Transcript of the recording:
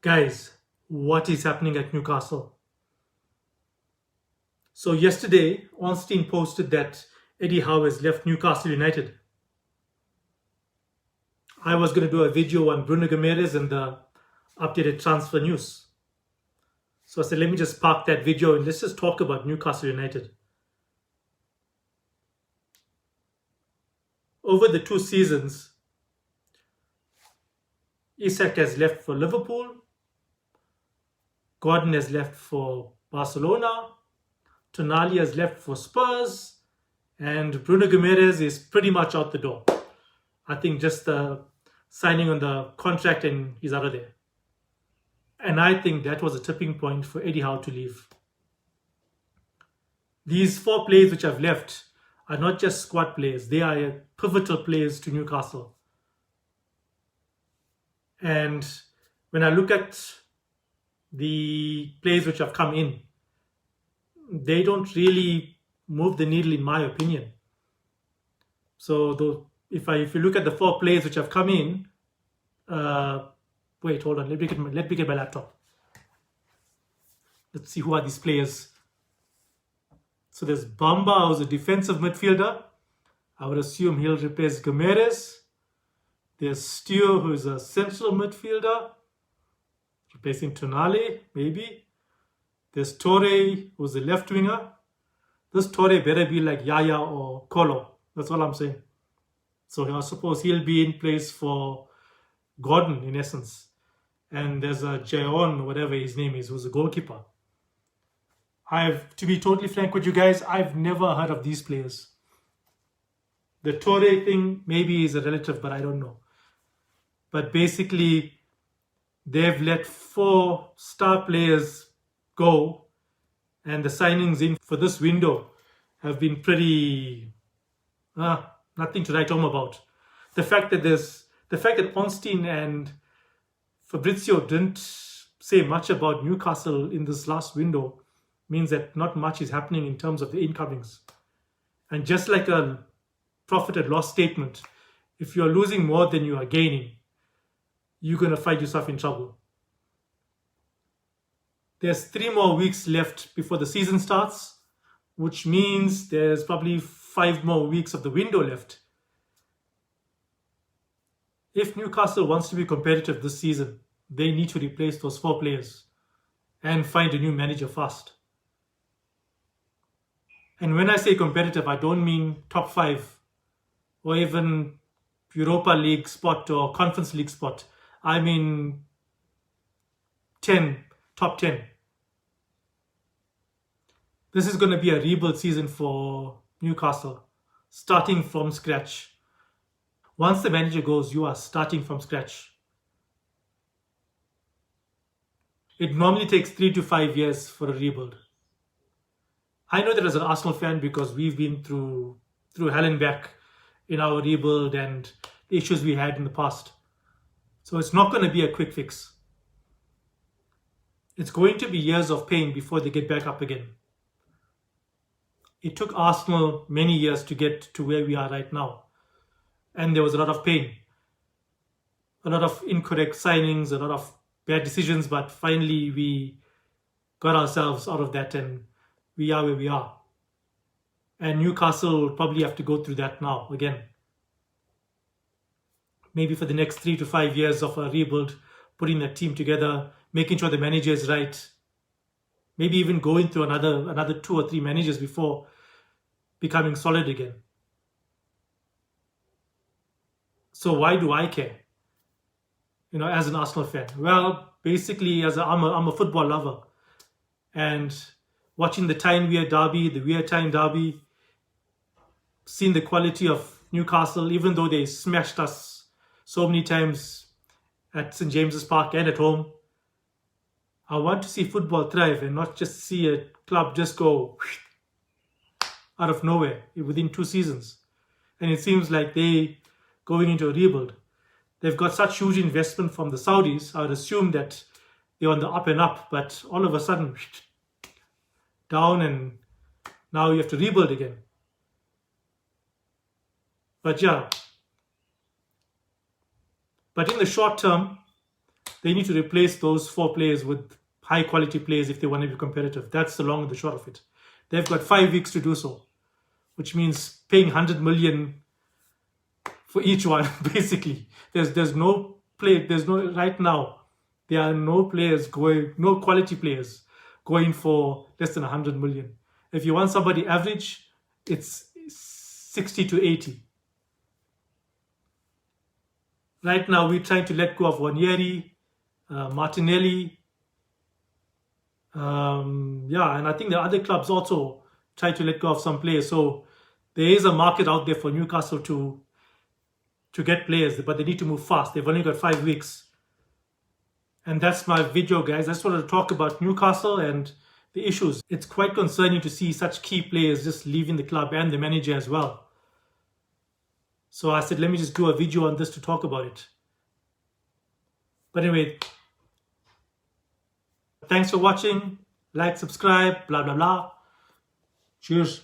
Guys, what is happening at Newcastle? So yesterday, Ornstein posted that Eddie Howe has left Newcastle United. I was going to do a video on Bruno Gomes and the updated transfer news. So I said, let me just park that video and let's just talk about Newcastle United. Over the 2 seasons, Isak has left for Liverpool, Gordon has left for Barcelona, Tonali has left for Spurs, and Bruno Gomes is pretty much out the door. I think just the signing on the contract and he's out of there. And I think that was a tipping point for Eddie Howe to leave. These 4 players which have left are not just squad players, they are pivotal players to Newcastle. And when I look at the players which have come in, they don't really move the needle in my opinion. So if you look at the 4 players which have come in, wait, hold on, let me get my laptop. Let's see who are these players. So there's Bamba, who's a defensive midfielder. I would assume he'll replace Gomes. There's Stewart, who's a central midfielder, replacing Tonali, maybe. There's Torre, who's a left winger. This Torre better be like Yaya or Kolo. That's all I'm saying. So I suppose he'll be in place for Gordon, in essence. And there's a Jayon, whatever his name is, who's a goalkeeper. To be totally frank with you guys, I've never heard of these players. The Torre thing maybe is a relative, but I don't know. But basically, they've let 4 star players go, and the signings in for this window have been pretty nothing to write home about. The fact that Ornstein and Fabrizio didn't say much about Newcastle in this last window means that not much is happening in terms of the incomings. And just like a profit and loss statement, if you're losing more than you are gaining, you're going to find yourself in trouble. There's 3 more weeks left before the season starts, which means there's probably 5 more weeks of the window left. If Newcastle wants to be competitive this season, they need to replace those 4 players and find a new manager fast. And when I say competitive, I don't mean top 5 or even Europa League spot or Conference League spot. I mean top 10. This is going to be a rebuild season for Newcastle, starting from scratch. Once the manager goes, you are starting from scratch. It normally takes 3 to 5 years for a rebuild. I know that as an Arsenal fan, because we've been through hell and back in our rebuild and the issues we had in the past. So it's not going to be a quick fix. It's going to be years of pain before they get back up again. It took Arsenal many years to get to where we are right now. And there was a lot of pain, a lot of incorrect signings, a lot of bad decisions, but finally we got ourselves out of that and we are where we are. And Newcastle will probably have to go through that now again. Maybe for the next 3 to 5 years of a rebuild, putting that team together, making sure the manager is right. Maybe even going through another 2 or 3 managers before becoming solid again. So why do I care? As an Arsenal fan? Well, basically, I'm a football lover. And watching the Tyne Weir derby, the Weir Tyne derby, seeing the quality of Newcastle, even though they smashed us so many times at St. James's Park and at home, I want to see football thrive and not just see a club just go out of nowhere within 2 seasons. And it seems like they going into a rebuild. They've got such huge investment from the Saudis. I would assume that they're on the up and up, but all of a sudden down, and now you have to rebuild again. But in the short term, they need to replace those 4 players with high quality players if they want to be competitive. That's the long and the short of it. They've got 5 weeks to do so, which means paying 100 million for each one. Basically, there's no play. There's no right now. There are no players going, no quality players going for less than 100 million. If you want somebody average, it's 60 to 80. Right now, we're trying to let go of Wanyeri, Martinelli. Yeah, and I think the other clubs also try to let go of some players. So there is a market out there for Newcastle to get players, but they need to move fast. They've only got 5 weeks. And that's my video, guys. I just wanted to talk about Newcastle and the issues. It's quite concerning to see such key players just leaving the club and the manager as well. So I said, let me just do a video on this to talk about it. But anyway, thanks for watching. Like, subscribe, blah, blah, blah. Cheers.